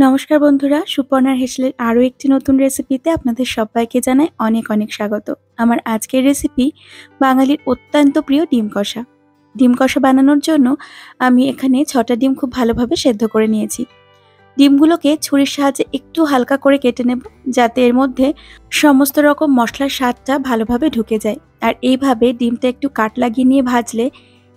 নমস্কার বন্ধুরা, সুপর্ণার হেসেলের আরও একটি নতুন রেসিপিতে আপনাদের সবাইকে জানাই অনেক অনেক স্বাগত। আমার আজকের রেসিপি বাঙালির অত্যন্ত প্রিয় ডিম কষা। ডিম কষা বানানোর জন্য আমি এখানে ৬টা ডিম খুব ভালোভাবে সেদ্ধ করে নিয়েছি। ডিমগুলোকে ছুরির সাহায্যে একটু হালকা করে কেটে নেব, যাতে এর মধ্যে সমস্ত রকম মশলার স্বাদটা ভালোভাবে ঢুকে যায়। আর এইভাবে ডিমটা একটু কাট লাগিয়ে নিয়ে ভাজলে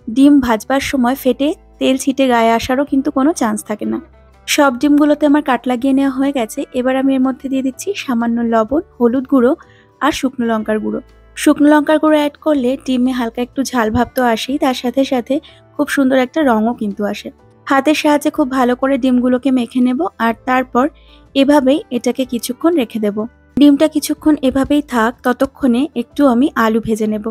ডিম ভাজবার সময় ফেটে তেল ছিটে গায়ে আসারও কিন্তু কোনো চান্স থাকে না। সব ডিমগুলোতে আমার কাট লাগিয়ে নেওয়া হয়ে গেছে। এবার আমি এর মধ্যে দিয়ে দিচ্ছি সামান্য লবণ, হলুদ গুঁড়ো আর শুকনো লঙ্কার গুঁড়ো। শুকনো লঙ্কার গুঁড়ো অ্যাড করলে ডিমে হালকা একটু ঝাল ভাব তো আসেই, তার সাথে সাথে খুব সুন্দর একটা রঙও কিন্তু আসে। হাতের সাহায্যে খুব ভালো করে ডিমগুলোকে মেখে নেব আর তারপর এভাবেই এটাকে কিছুক্ষণ রেখে দেব। ডিমটা কিছুক্ষণ এভাবেই থাক, ততক্ষণে একটু আমি আলু ভেজে নেব।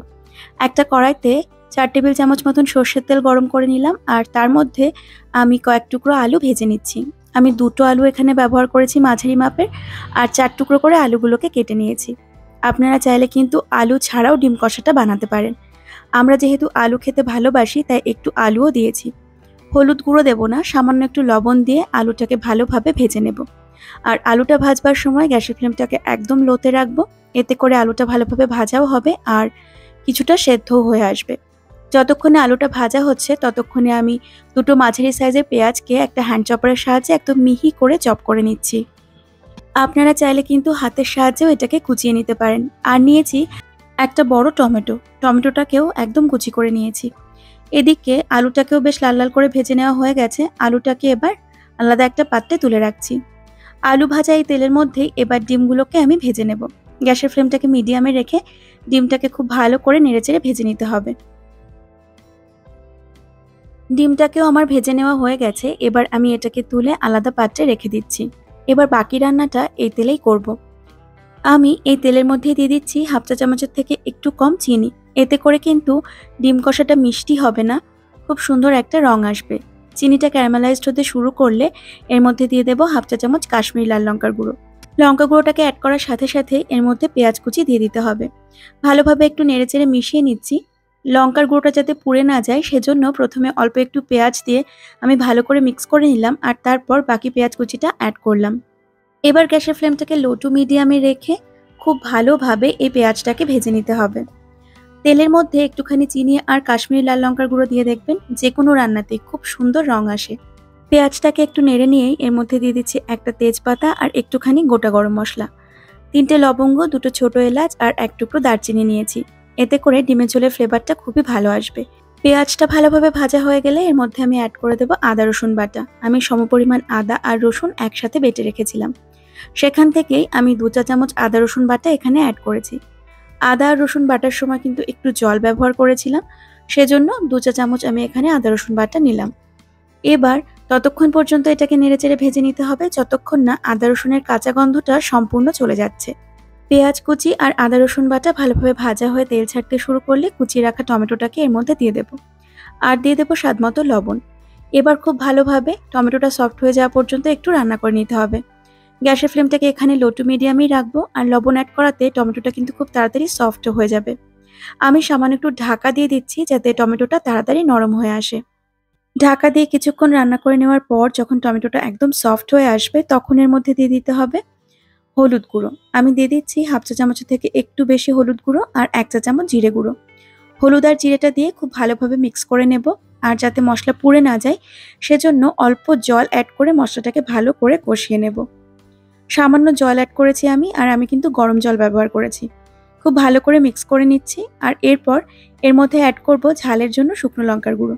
একটা কড়াইতে ৪ টেবিল চামচ মতন সর্ষের তেল গরম করে নিলাম আর তার মধ্যে আমি কয়েক টুকরো আলু ভেজে নিচ্ছি। আমি ২টো আলু এখানে ব্যবহার করেছি মাঝারি মাপের, আর ৪ টুকরো করে আলুগুলোকে কেটে নিয়েছি। আপনারা চাইলে কিন্তু আলু ছাড়াও ডিম কষাটা বানাতে পারেন। আমরা যেহেতু আলু খেতে ভালোবাসি তাই একটু আলুও দিয়েছি। হলুদ গুঁড়ো দেব না, সামান্য একটু লবণ দিয়ে আলুটাকে ভালোভাবে ভেজে নেব। আর আলুটা ভাজবার সময় গ্যাসের ফ্লেমটাকে একদম লোতে রাখবো, এতে করে আলুটা ভালোভাবে ভাজাও হবে আর কিছুটা সেদ্ধও হয়ে আসবে। যতক্ষণে আলুটা ভাজা হচ্ছে ততক্ষণে আমি ২টো মাঝারি সাইজের পেঁয়াজকে একটা হ্যান্ড চপারের সাহায্যে একদম মিহি করে চপ করে নিচ্ছি। আপনারা চাইলে কিন্তু হাতের সাহায্যেও এটাকে কুচিয়ে নিতে পারেন। আর নিয়েছি একটা বড় টমেটো, টমেটোটাকেও একদম কুচি করে নিয়েছি। এদিকে আলুটাকেও বেশ লাল লাল করে ভেজে নেওয়া হয়ে গেছে। আলুটাকে এবার আলাদা একটা পাত্রে তুলে রাখছি। আলু ভাজা এই তেলের মধ্যেই এবার ডিমগুলোকে আমি ভেজে নেব। গ্যাসের ফ্লেমটাকে মিডিয়ামে রেখে ডিমটাকে খুব ভালো করে নেড়েচেড়ে ভেজে নিতে হবে। ডিমটাকেও আমার ভেজে নেওয়া হয়ে গেছে। এবার আমি এটাকে তুলে আলাদা পাত্রে রেখে দিচ্ছি। এবার বাকি রান্নাটা এই তেলেই করব। আমি এই তেলের মধ্যে দিয়ে দিচ্ছি 1/2 চা চামচের থেকে একটু কম চিনি। এতে করে কিন্তু ডিম কষাটা মিষ্টি হবে না, খুব সুন্দর একটা রং আসবে। চিনিটা ক্যারামেলাইজড হতে শুরু করলে এর মধ্যে দিয়ে দেবো 1/2 চা চামচ কাশ্মীরি লাল লঙ্কার গুঁড়ো। লঙ্কা গুঁড়োটাকে অ্যাড করার সাথে সাথে এর মধ্যে পেঁয়াজ কুচি দিয়ে দিতে হবে। ভালোভাবে একটু নেড়েচেড়ে মিশিয়ে নিচ্ছি। লঙ্কার গুঁড়োটা যাতে পুড়ে না যায় সেজন্য প্রথমে অল্প একটু পেঁয়াজ দিয়ে আমি ভালো করে মিক্স করে নিলাম আর তারপর বাকি পেঁয়াজ কুচিটা অ্যাড করলাম। এবার গ্যাসের ফ্লেমটাকে লো টু মিডিয়ামে রেখে খুব ভালোভাবে এই পেঁয়াজটাকে ভেজে নিতে হবে। তেলের মধ্যে একটুখানি চিনি আর কাশ্মীরি লাল লঙ্কার গুঁড়ো দিয়ে দেখবেন যে কোনো রান্নাতেই খুব সুন্দর রং আসে। পেঁয়াজটাকে একটু নেড়ে নিয়েই এর মধ্যে দিয়ে দিচ্ছি একটা তেজপাতা আর একটুখানি গোটা গরম মশলা, ৩টে লবঙ্গ, ২টো ছোট এলাচ আর ১ টুকরো দারচিনি নিয়েছি। এতে করে ডিমের ঝোলের ফ্লেভারটা খুবই ভালো আসবে। পেঁয়াজটা ভালোভাবে ভাজা হয়ে গেলে এর মধ্যে আমি অ্যাড করে দেবো আদা রসুন বাটা। আমি সমপরিমাণ আদা আর রসুন একসাথে বেটে রেখেছিলাম, সেখান থেকেই আমি ২ চা চামচ আদা রসুন বাটা এখানে অ্যাড করেছি। আদা আর রসুন বাটার সময় কিন্তু একটু জল ব্যবহার করেছিলাম, সেজন্য ২ চা চামচ আমি এখানে আদা রসুন বাটা নিলাম। এবার ততক্ষণ পর্যন্ত এটাকে নেড়েচেড়ে ভেজে নিতে হবে যতক্ষণ না আদা রসুনের কাঁচা গন্ধটা সম্পূর্ণ চলে যাচ্ছে। পেঁয়াজ কুচি আর আদা রসুন বাটা ভালোভাবে ভাজা হয়ে তেল ছাড়তে শুরু করলে কুচিয়ে রাখা টমেটোটাকে এর মধ্যে দিয়ে দেবো আর দিয়ে দেবো স্বাদমতো লবণ। এবার খুব ভালোভাবে টমেটোটা সফট হয়ে যাওয়া পর্যন্ত একটু রান্না করে নিতে হবে। গ্যাসের ফ্লেমটাকে এখানে লো টু মিডিয়ামেই রাখবো আর লবণ অ্যাড করাতে টমেটোটা কিন্তু খুব তাড়াতাড়ি সফট হয়ে যাবে। আমি সামান্য একটু ঢাকা দিয়ে দিচ্ছি যাতে টমেটোটা তাড়াতাড়ি নরম হয়ে আসে। ঢাকা দিয়ে কিছুক্ষণ রান্না করে নেওয়ার পর যখন টমেটোটা একদম সফট হয়ে আসবে তখন এর মধ্যে দিয়ে দিতে হবে হলুদ গুঁড়ো। আমি দিয়ে দিচ্ছি 1/2 চা চামচের থেকে একটু বেশি হলুদ গুঁড়ো আর 1 চা চামচ জিরে গুঁড়ো। হলুদ আর জিরেটা দিয়ে খুব ভালোভাবে মিক্স করে নেব। আর যাতে মশলা পুড়ে না যায় সেজন্য অল্প জল অ্যাড করে মশলাটাকে ভালো করে কষিয়ে নেব। সামান্য জল অ্যাড করেছি আমি, আর আমি কিন্তু গরম জল ব্যবহার করেছি। খুব ভালো করে মিক্স করে নিচ্ছি আর এরপর এর মধ্যে অ্যাড করব ঝালের জন্য শুকনো লঙ্কার গুঁড়ো।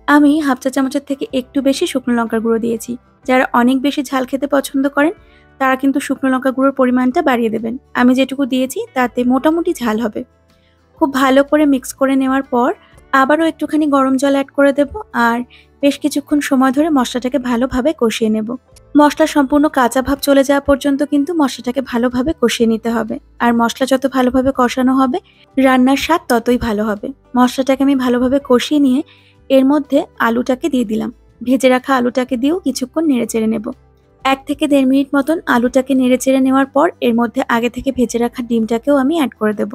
আমি 1/2 চা চামচের থেকে একটু বেশি শুকনো লঙ্কার গুঁড়ো দিয়েছি। যারা অনেক বেশি ঝাল খেতে পছন্দ করেন তারা কিন্তু শুকনো লঙ্কা গুঁড়োর পরিমাণটা বাড়িয়ে দেবেন। আমি যেটুকু দিয়েছি তাতে মোটামুটি ঝাল হবে। খুব ভালো করে মিক্স করে নেওয়ার পর আবারও একটুখানি গরম জল অ্যাড করে দেব আর বেশ কিছুক্ষণ সময় ধরে মশলাটাকে ভালোভাবে কষিয়ে নেব। মশলা সম্পূর্ণ কাঁচা ভাব চলে যাওয়া পর্যন্ত কিন্তু মশলাটাকে ভালোভাবে কষিয়ে নিতে হবে। আর মশলা যত ভালোভাবে কষানো হবে রান্নার স্বাদ ততই ভালো হবে। মশলাটাকে আমি ভালোভাবে কষিয়ে নিয়ে এর মধ্যে আলুটাকে দিয়ে দিলাম। ভেজে রাখা আলুটাকে দিয়েও কিছুক্ষণ নেড়েচেড়ে নেব। ১ থেকে ১.৫ মিনিট মতন আলুটাকে নেড়েচেড়ে নেওয়ার পর এর মধ্যে আগে থেকে ভেজে রাখা ডিমটাকেও আমি অ্যাড করে দেব।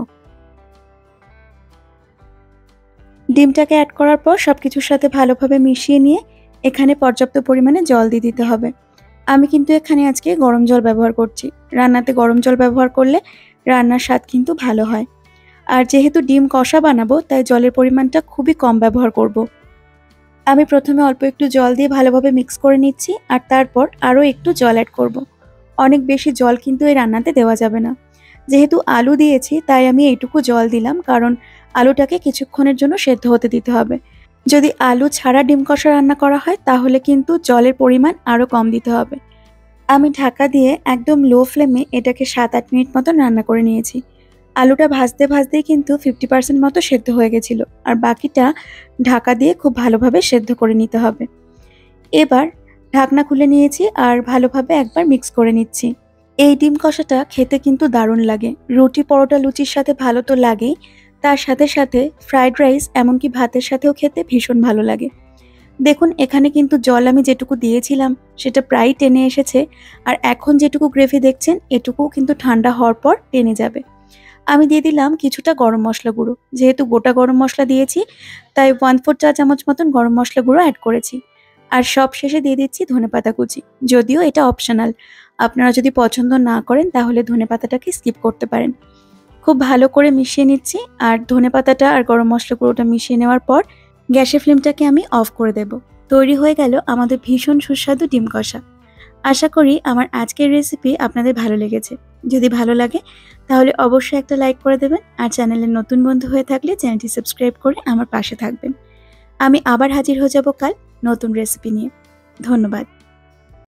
ডিমটাকে অ্যাড করার পর সবকিছুর সাথে ভালোভাবে মিশিয়ে নিয়ে এখানে পর্যাপ্ত পরিমাণে জল দিয়ে দিতে হবে। আমি কিন্তু এখানে আজকে গরম জল ব্যবহার করছি। রান্নাতে গরম জল ব্যবহার করলে রান্নার স্বাদ কিন্তু ভালো হয়। আর যেহেতু ডিম কষা বানাবো তাই জলের পরিমাণটা খুবই কম ব্যবহার করব। আমি প্রথমে অল্প একটু জল দিয়ে ভালোভাবে মিক্স করে নিচ্ছি আর তারপর আরও একটু জল অ্যাড করব। অনেক বেশি জল কিন্তু এই রান্নাতে দেওয়া যাবে না। যেহেতু আলু দিয়েছি তাই আমি এইটুকু জল দিলাম, কারণ আলুটাকে কিছুক্ষণের জন্য সেদ্ধ হতে দিতে হবে। যদি আলু ছাড়া ডিম কষা রান্না করা হয় তাহলে কিন্তু জলের পরিমাণ আরও কম দিতে হবে। আমি ঢাকা দিয়ে একদম লো ফ্লেমে এটাকে ৭-৮ মিনিট মতন রান্না করে নিয়েছি। আলুটা ভাজতে ভাজতেই কিন্তু 50% মতো সেদ্ধ হয়ে গেছিল। আর বাকিটা ঢাকা দিয়ে খুব ভালোভাবে সেদ্ধ করে নিতে হবে। এবার ঢাকনা খুলে নিয়েছি আর ভালোভাবে একবার মিক্স করে নিচ্ছি। এই ডিম কষাটা খেতে কিন্তু দারুণ লাগে। রুটি, পরোটা, লুচির সাথে ভালো তো লাগেই। তার সাথে সাথে ফ্রাইড রাইস এমনকি ভাতের সাথেও খেতে ভীষণ ভালো লাগে। দেখুন এখানে কিন্তু জল আমি যেটুকু দিয়েছিলাম সেটা প্রায় টেনে এসেছে। আর এখন যেটুকু গ্রেভি দেখছেন এটুকুও কিন্তু ঠান্ডা হওয়ার পর টেনে যাবে। আমি দিয়ে দিলাম কিছুটা গরম মসলা গুঁড়ো। যেহেতু গোটা গরম মসলা দিয়েছি তাই 1/4 চা চামচ মতন গরম মসলা গুঁড়ো অ্যাড করেছি। আর সব শেষে দিয়ে দিচ্ছি ধনেপাতা কুচি। যদিও এটা অপশনাল, আপনারা যদি পছন্দ না করেন তাহলে ধনেপাতাটাকে স্কিপ করতে পারেন। খুব ভালো করে মিশিয়ে নিচ্ছি আর ধনেপাতাটা আর গরম মসলা গুঁড়োটা মিশিয়ে নেওয়ার পর গ্যাসের ফ্লেমটাকে আমি অফ করে দেব। তৈরি হয়ে গেল আমাদের ভীষণ সুস্বাদু ডিম কষা। আশা করি আমার আজকের রেসিপি আপনাদের ভালো লেগেছে। যদি ভালো লাগে তাহলে অবশ্যই একটা লাইক করে দেবেন আর চ্যানেলের নতুন বন্ধু হয়ে থাকলে চ্যানেলটি সাবস্ক্রাইব করে আমার পাশে থাকবেন। আমি আবার হাজির হয়ে যাব কাল নতুন রেসিপি নিয়ে। ধন্যবাদ।